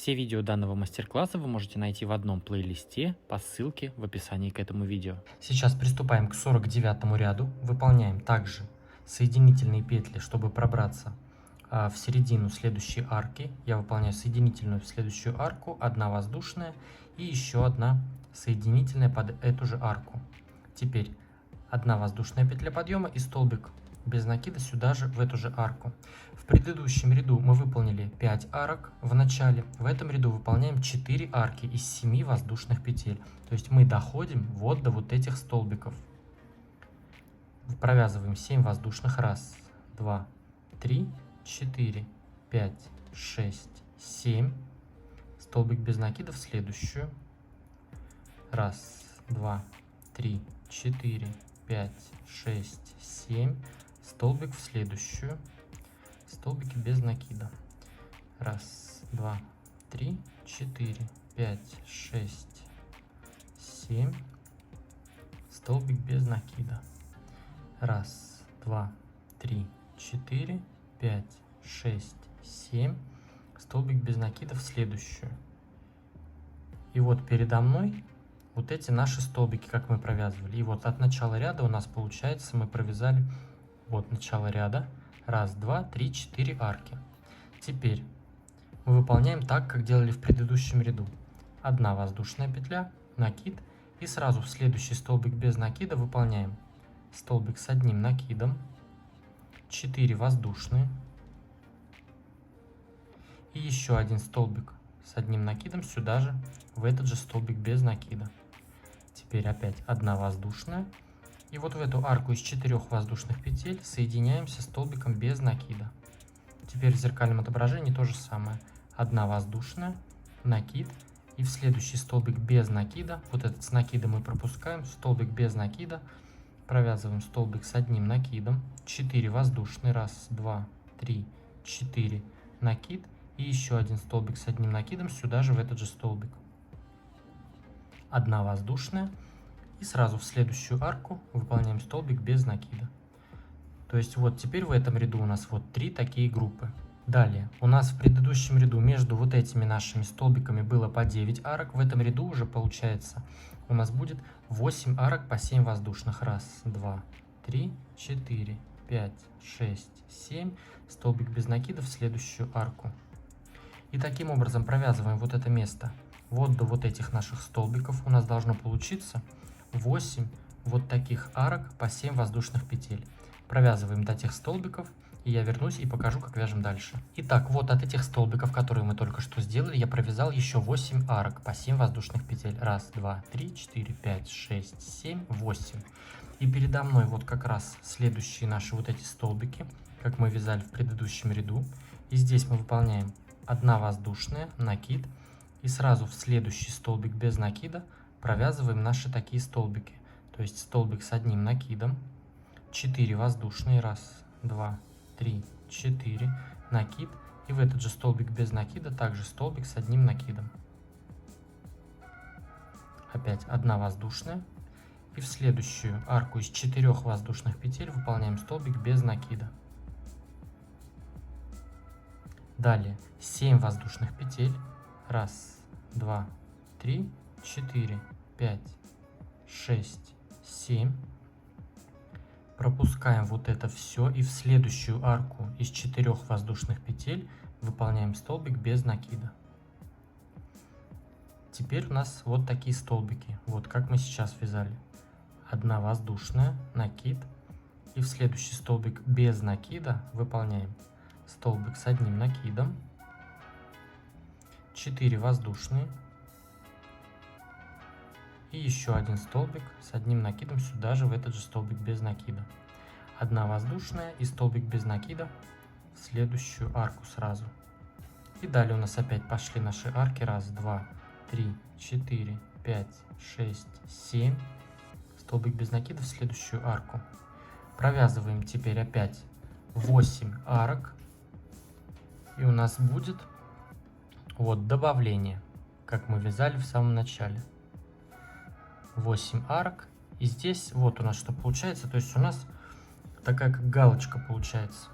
Все видео данного мастер-класса вы можете найти в одном плейлисте по ссылке в описании к этому видео. Сейчас приступаем к 49 ряду. Выполняем также соединительные петли, чтобы пробраться в середину следующей арки. Я выполняю соединительную в следующую арку, одна воздушная и еще одна соединительная под эту же арку. Теперь одна воздушная петля подъема и столбик без накида сюда же, в эту же арку. В предыдущем ряду мы выполнили 5 арок в начале. В этом ряду выполняем 4 арки из 7 воздушных петель. То есть мы доходим вот до вот этих столбиков. Провязываем 7 воздушных. 1, 2, 3, 4, 5, 6, 7. Столбик без накида в следующую. 1, 2, 3, 4, 5, 6, 7. Столбик в следующую. Столбики без накида. 1, 2, 3, 4, 5, 6, 7. Столбик без накида. 1, 2, 3, 4, 5, 6, 7. Столбик без накида в следующую. И вот передо мной вот эти наши столбики, как мы провязывали. И вот от начала ряда у нас получается, мы провязали вот начало ряда. 1, 2, 3, 4 арки. Теперь мы выполняем так, как делали в предыдущем ряду. Одна воздушная петля, накид, и сразу в следующий столбик без накида выполняем столбик с одним накидом, 4 воздушные и еще один столбик с одним накидом сюда же, в этот же столбик без накида. Теперь опять одна воздушная. И вот в эту арку из 4 воздушных петель соединяемся столбиком без накида. Теперь в зеркальном отображении то же самое. Одна воздушная, накид, и в следующий столбик без накида, вот этот с накидом мы пропускаем, столбик без накида, провязываем столбик с одним накидом, 4 воздушные, 1, 2, 3, 4, накид, и еще один столбик с одним накидом сюда же, в этот же столбик. Одна воздушная. И сразу в следующую арку выполняем столбик без накида. То есть вот теперь в этом ряду у нас вот 3 такие группы. Далее у нас в предыдущем ряду между вот этими нашими столбиками было по 9 арок. В этом ряду уже получается у нас будет 8 арок по 7 воздушных. 1, 2, 3, 4, 5, 6, 7. Столбик без накида в следующую арку. И таким образом провязываем вот это место. Вот до вот этих наших столбиков у нас должно получиться 8 вот таких арок по 7 воздушных петель. Провязываем до тех столбиков, и я вернусь и покажу, как вяжем дальше. Итак, вот от этих столбиков, которые мы только что сделали, я провязал еще 8 арок по 7 воздушных петель. 1, 2, 3, 4, 5, 6, 7, 8. И передо мной вот как раз следующие наши вот эти столбики, как мы вязали в предыдущем ряду. И здесь мы выполняем одна воздушная, накид, и сразу в следующий столбик без накида провязываем наши такие столбики. То есть столбик с одним накидом, 4 воздушные, 1, 2, 3, 4, накид, и в этот же столбик без накида также столбик с одним накидом. Опять одна воздушная, и в следующую арку из 4 воздушных петель выполняем столбик без накида. Далее 7 воздушных петель, 1, 2, 3, 4, 5, 6, 7. Пропускаем вот это все и в следующую арку из 4 воздушных петель выполняем столбик без накида. Теперь у нас вот такие столбики, вот как мы сейчас вязали. Одна воздушная, накид, и в следующий столбик без накида выполняем столбик с одним накидом, 4 воздушные, и еще один столбик с одним накидом сюда же, в этот же столбик без накида. Одна воздушная и столбик без накида в следующую арку сразу. И далее у нас опять пошли наши арки. 1, 2, 3, 4, 5, 6, 7. Столбик без накида в следующую арку. Провязываем теперь опять 8 арок. И у нас будет вот добавление, как мы вязали в самом начале. 8 арок. И здесь вот у нас что получается. То есть у нас такая как галочка получается.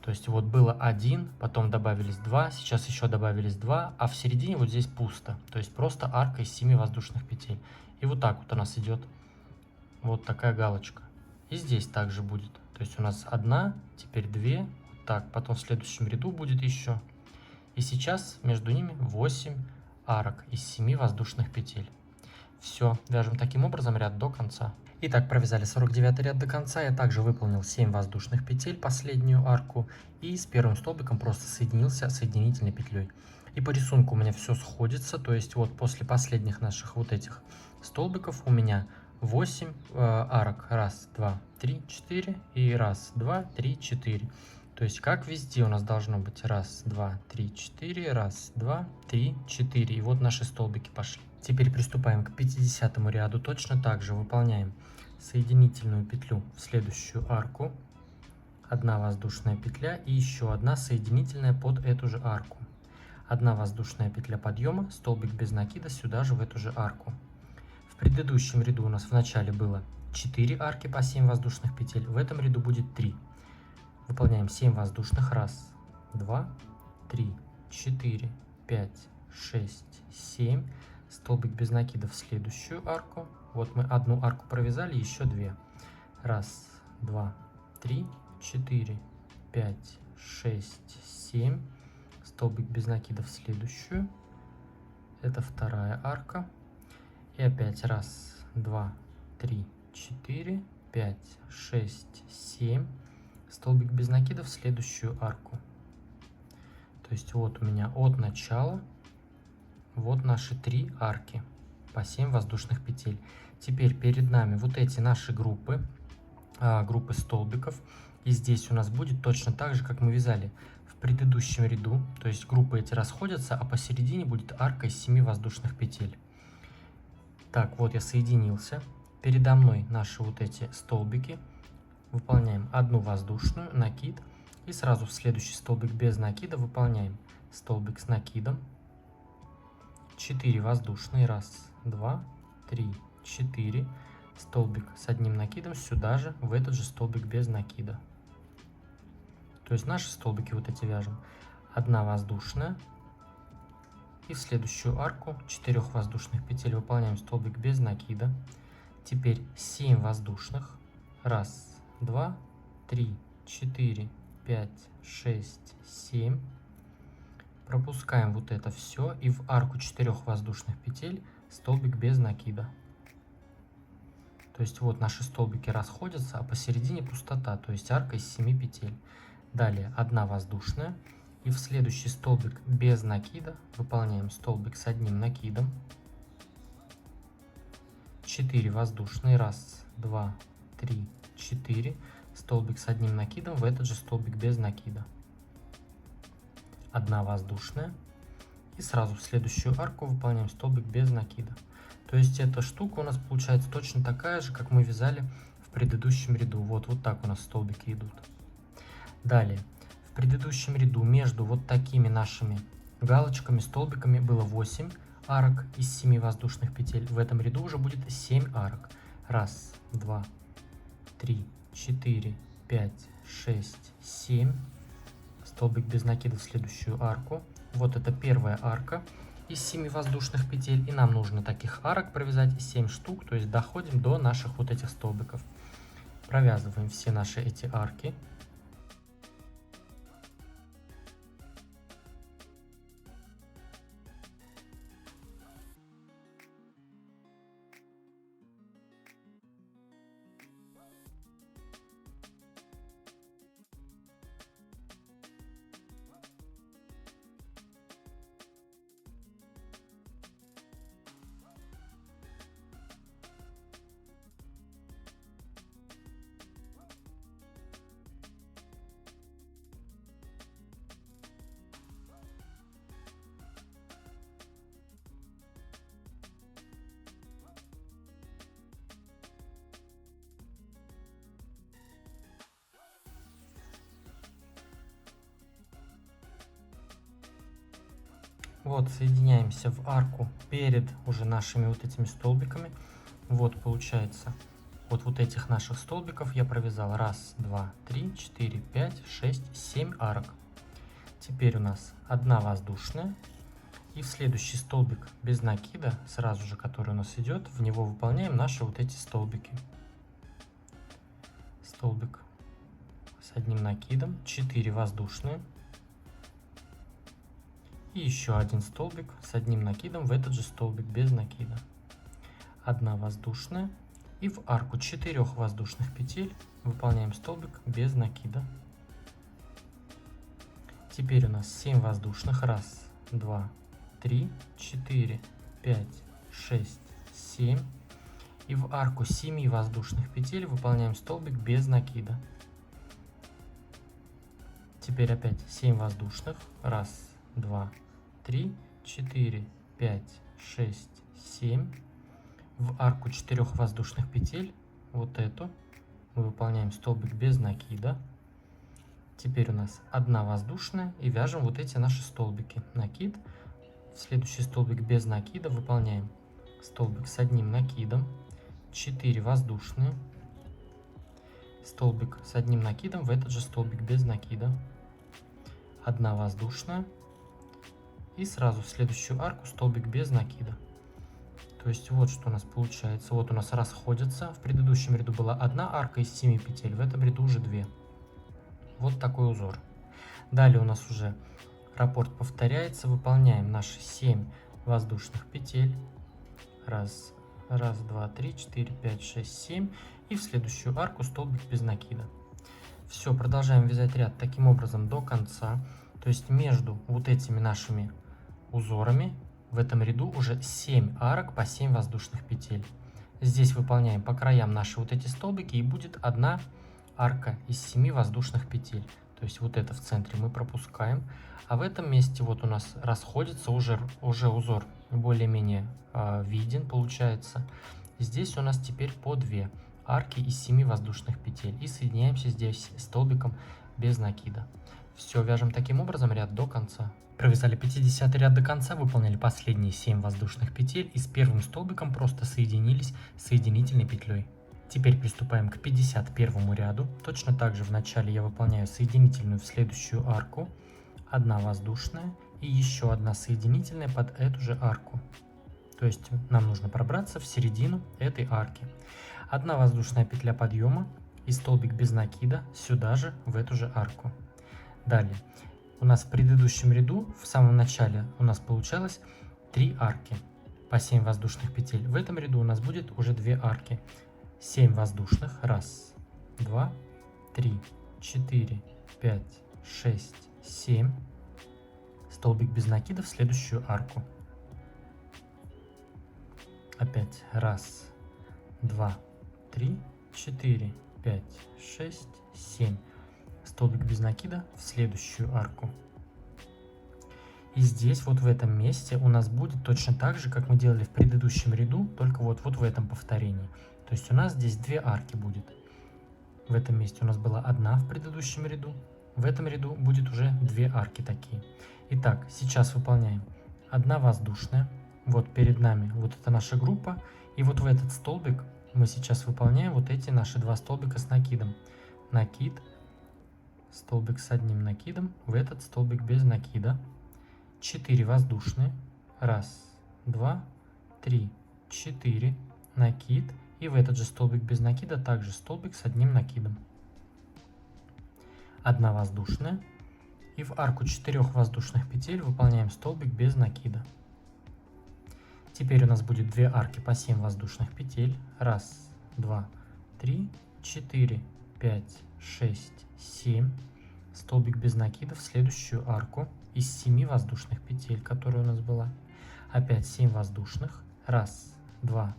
То есть вот было 1, потом добавились 2, сейчас еще добавились 2, а в середине вот здесь пусто. То есть просто арка из 7 воздушных петель. И вот так вот у нас идет вот такая галочка. И здесь также будет. То есть у нас 1, теперь 2, вот так. Потом в следующем ряду будет еще. И сейчас между ними 8 арок из 7 воздушных петель. Все, вяжем таким образом ряд до конца. Итак, провязали 49 ряд до конца. Я также выполнил 7 воздушных петель, последнюю арку, и с первым столбиком просто соединился соединительной петлей. И по рисунку у меня все сходится, то есть вот после последних наших вот этих столбиков у меня 8 арок. 1, 2, 3, 4 и 1, 2, 3, 4. То есть как везде у нас должно быть 1, 2, 3, 4, 1, 2, 3, 4. И вот наши столбики пошли. Теперь приступаем к 50 ряду. Точно так же выполняем соединительную петлю в следующую арку. 1 воздушная петля и еще 1 соединительная под эту же арку. 1 воздушная петля подъема, столбик без накида сюда же в эту же арку. В предыдущем ряду у нас в начале было 4 арки по 7 воздушных петель, в этом ряду будет 3. Выполняем 7 воздушных. 1, 2, 3, 4, 5, 6, 7. Столбик без накида в следующую арку. Вот мы одну арку провязали, еще 2. 1, 2, 3, 4, 5, 6, 7. Столбик без накида в следующую. Это вторая арка. И опять 1, 2, 3, 4, 5, 6, 7. Столбик без накида в следующую арку. То есть вот у меня от начала вот наши 3 арки по 7 воздушных петель. Теперь перед нами вот эти наши группы, группы столбиков. И здесь у нас будет точно так же, как мы вязали в предыдущем ряду. То есть группы эти расходятся, а посередине будет арка из 7 воздушных петель. Так, вот я соединился. Передо мной наши вот эти столбики. Выполняем 1 воздушную, накид. И сразу в следующий столбик без накида выполняем столбик с накидом. 4 воздушные. 1, 2, 3, 4. Столбик с одним накидом сюда же, в этот же столбик без накида. То есть наши столбики вот эти вяжем. 1 воздушная. И в следующую арку 4 воздушных петель выполняем столбик без накида. Теперь 7 воздушных. 1, 2, 3, 4, 5, 6, 7. Пропускаем вот это все и в арку 4 воздушных петель столбик без накида. То есть вот наши столбики расходятся, а посередине пустота, то есть арка из 7 петель. Далее 1 воздушная. И в следующий столбик без накида выполняем столбик с одним накидом. 4 воздушные. 1, 2, 3, 4. Столбик с одним накидом в этот же столбик без накида. 1 воздушная. И сразу в следующую арку выполняем столбик без накида. То есть эта штука у нас получается точно такая же, как мы вязали в предыдущем ряду. Вот так у нас столбики идут. Далее. В предыдущем ряду между вот такими нашими галочками, столбиками было 8 арок из 7 воздушных петель. В этом ряду уже будет 7 арок. 1, 2, 3, 4, 5, 6, 7. Столбик без накида в следующую арку. Вот это первая арка из 7 воздушных петель. И нам нужно таких арок провязать 7 штук. То есть доходим до наших вот этих столбиков. Провязываем все наши эти арки. Вот, соединяемся в арку перед уже нашими вот этими столбиками. Вот получается вот этих наших столбиков я провязал 1, 2, 3, 4, 5, 6, 7 арок. Теперь у нас одна воздушная, и в следующий столбик без накида, сразу же, который у нас идет, в него выполняем наши вот эти столбики. Столбик с одним накидом, 4 воздушные, и еще один столбик с одним накидом в этот же столбик без накида. Одна воздушная, и в арку 4 воздушных петель выполняем столбик без накида. Теперь у нас 7 воздушных, 1, 2, 3, 4, 5, 6, 7. И в арку 7 воздушных петель выполняем столбик без накида. Теперь опять 7 воздушных, 1, 2, 3, 4, 5, 6, 7. В арку 4 воздушных петель, вот эту, мы выполняем столбик без накида. Теперь у нас одна воздушная, и вяжем вот эти наши столбики. Накид, в следующий столбик без накида выполняем столбик с одним накидом, 4 воздушные, столбик с одним накидом в этот же столбик без накида, одна воздушная, и сразу в следующую арку столбик без накида. То есть вот что у нас получается. Вот у нас расходятся. В предыдущем ряду была одна арка из 7 петель, в этом ряду уже 2. Вот такой узор. Далее у нас уже раппорт повторяется. Выполняем наши 7 воздушных петель. 1, 2, 3, 4, 5, 6, 7. И в следующую арку столбик без накида. Все, продолжаем вязать ряд таким образом до конца. То есть между вот этими нашими узорами в этом ряду уже 7 арок по 7 воздушных петель. Здесь выполняем по краям наши вот эти столбики, и будет одна арка из 7 воздушных петель. То есть вот это в центре мы пропускаем. А в этом месте вот у нас расходится уже узор более-менее виден получается. Здесь у нас теперь по 2 арки из 7 воздушных петель. И соединяемся здесь столбиком без накида. Все, вяжем таким образом ряд до конца. Провязали 50 ряд до конца, выполнили последние 7 воздушных петель и с первым столбиком просто соединились соединительной петлей. Теперь приступаем к 51 ряду. Точно так же в начале я выполняю соединительную в следующую арку, одна воздушная и еще одна соединительная под эту же арку. То есть нам нужно пробраться в середину этой арки. Одна воздушная петля подъема и столбик без накида сюда же, в эту же арку. Далее. У нас в предыдущем ряду, в самом начале, у нас получалось 3 арки по 7 воздушных петель. В этом ряду у нас будет уже 2 арки. 7 воздушных. 1, 2, 3, 4, 5, 6, 7. Столбик без накида в следующую арку. Опять 1, 2, 3, 4, 5, 6, 7. Столбик без накида в следующую арку. И здесь вот в этом месте у нас будет точно так же, как мы делали в предыдущем ряду, только вот в этом повторении. То есть у нас здесь 2 арки будет. В этом месте у нас была одна в предыдущем ряду. В этом ряду будет уже 2 арки такие. Итак, сейчас выполняем одна воздушная. Вот перед нами вот это наша группа. И вот в этот столбик мы сейчас выполняем вот эти наши 2 столбика с накидом. Накид. Столбик с одним накидом в этот столбик без накида, 4 воздушные, 1, 2, 3, 4, накид, и в этот же столбик без накида также столбик с одним накидом, одна воздушная, и в арку 4 воздушных петель выполняем столбик без накида. Теперь у нас будет 2 арки по 7 воздушных петель, 1, 2, 3, 4, 5, 6, 7, столбик без накида в следующую арку из 7 воздушных петель, которая у нас была. Опять 7 воздушных. 1, 2,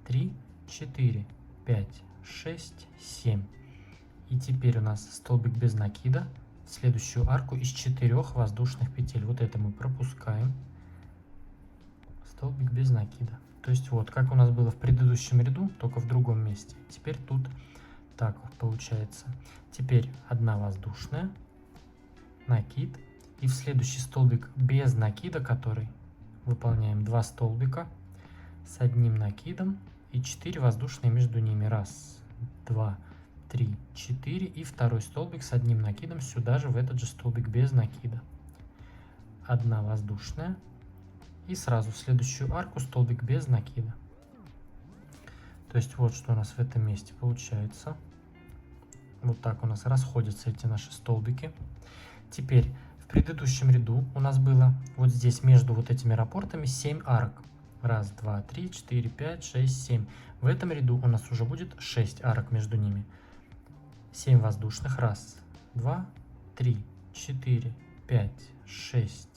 3, 4, 5, 6, 7. И теперь у нас столбик без накида в следующую арку из 4 воздушных петель. Вот это мы пропускаем. Столбик без накида. То есть вот как у нас было в предыдущем ряду, только в другом месте. Теперь тут так получается. Теперь одна воздушная, накид, и в следующий столбик без накида, который выполняем 2 столбика с одним накидом и и 4 воздушные между ними. Раз, два, 3, 4 и второй столбик с одним накидом сюда же, в этот же столбик без накида. Одна воздушная и сразу в следующую арку столбик без накида. То есть вот что у нас в этом месте получается. Вот так у нас расходятся эти наши столбики. Теперь в предыдущем ряду у нас было вот здесь между вот этими рапортами 7 арок. Раз, два, 3, 4, 5, 6, 7. В этом ряду у нас уже будет 6 арок между ними. 7 воздушных. Раз, два, 3, 4, 5, 6,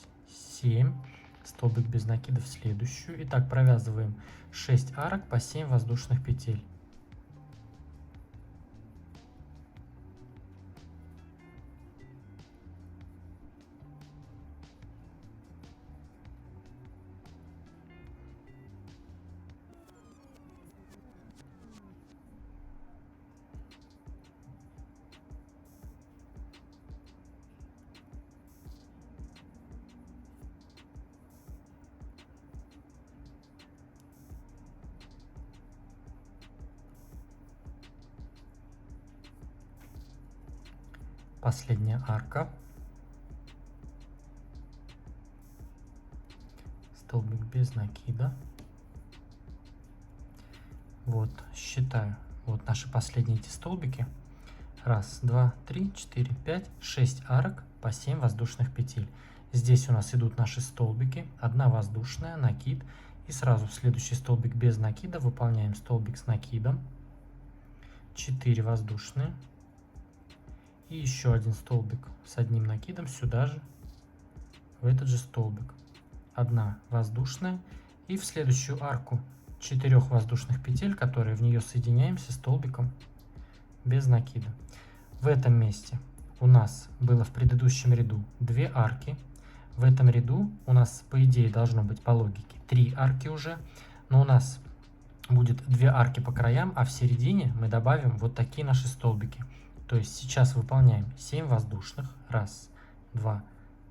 7. Столбик без накида в следующую. Итак, провязываем 6 арок по 7 воздушных петель. Последняя арка. Столбик без накида. Вот, считаю. Вот наши последние эти столбики. Раз, два, 3, 4, 5, 6 арок по 7 воздушных петель. Здесь у нас идут наши столбики. Одна воздушная, накид. И сразу в следующий столбик без накида выполняем столбик с накидом. 4 воздушные. И еще один столбик с одним накидом сюда же, в этот же столбик. Одна воздушная. И в следующую арку 4 воздушных петель, которые в нее соединяемся столбиком без накида. В этом месте у нас было в предыдущем ряду 2 арки. В этом ряду у нас, по идее, должно быть по логике 3 арки уже. Но у нас будет 2 арки по краям, а в середине мы добавим вот такие наши столбики. То есть сейчас выполняем 7 воздушных. Раз, два,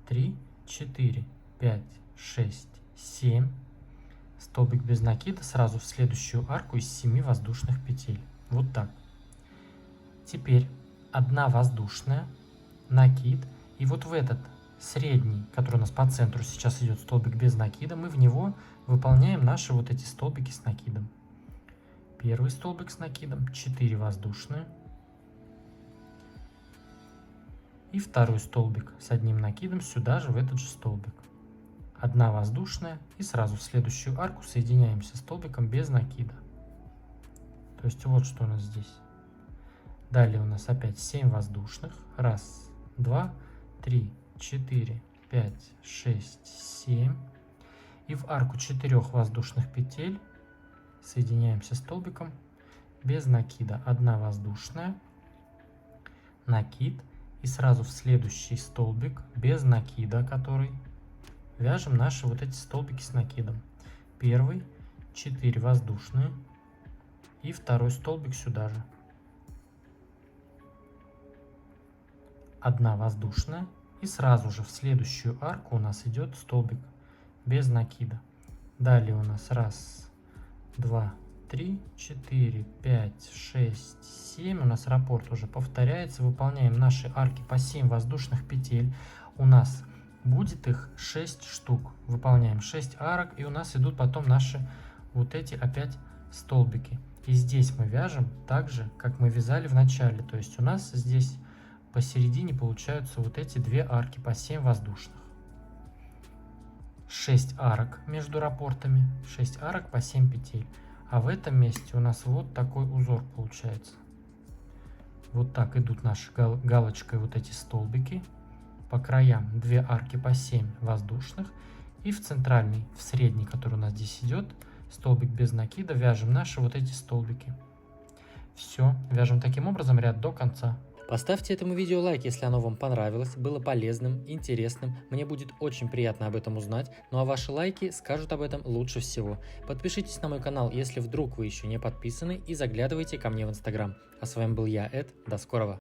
3, 4, 5, 6, 7. Столбик без накида сразу в следующую арку из 7 воздушных петель. Вот так. Теперь одна воздушная, накид. И вот в этот средний, который у нас по центру сейчас идет столбик без накида, мы в него выполняем наши вот эти столбики с накидом. Первый столбик с накидом, 4 воздушные. И второй столбик с одним накидом сюда же, в этот же столбик. Одна воздушная и сразу в следующую арку соединяемся столбиком без накида. То есть вот что у нас здесь. Далее у нас опять 7 воздушных. Раз, два, 3, 4, 5, 6, 7. И в арку 4 воздушных петель соединяемся столбиком без накида. Одна воздушная, накид. И сразу в следующий столбик без накида, который вяжем наши вот эти столбики с накидом. Первый, 4 воздушные и второй столбик сюда же. Одна воздушная и сразу же в следующую арку у нас идет столбик без накида. Далее у нас раз, два, 3, 4, 5, 6, 7. У нас раппорт уже повторяется. Выполняем наши арки по 7 воздушных петель. У нас будет их 6 штук. Выполняем 6 арок. И у нас идут потом наши вот эти опять столбики. И здесь мы вяжем так же, как мы вязали в начале. То есть у нас здесь посередине получаются вот эти 2 арки по 7 воздушных. 6 арок между раппортами. 6 арок по 7 петель. А в этом месте у нас вот такой узор получается. Вот так идут наши галочкой вот эти столбики. По краям 2 арки по 7 воздушных. И в центральный, в средний, который у нас здесь идет, столбик без накида, вяжем наши вот эти столбики. Все, вяжем таким образом ряд до конца. Поставьте этому видео лайк, если оно вам понравилось, было полезным, интересным. Мне будет очень приятно об этом узнать. Ну а ваши лайки скажут об этом лучше всего. Подпишитесь на мой канал, если вдруг вы еще не подписаны, и заглядывайте ко мне в Инстаграм. А с вами был я, Эд. До скорого.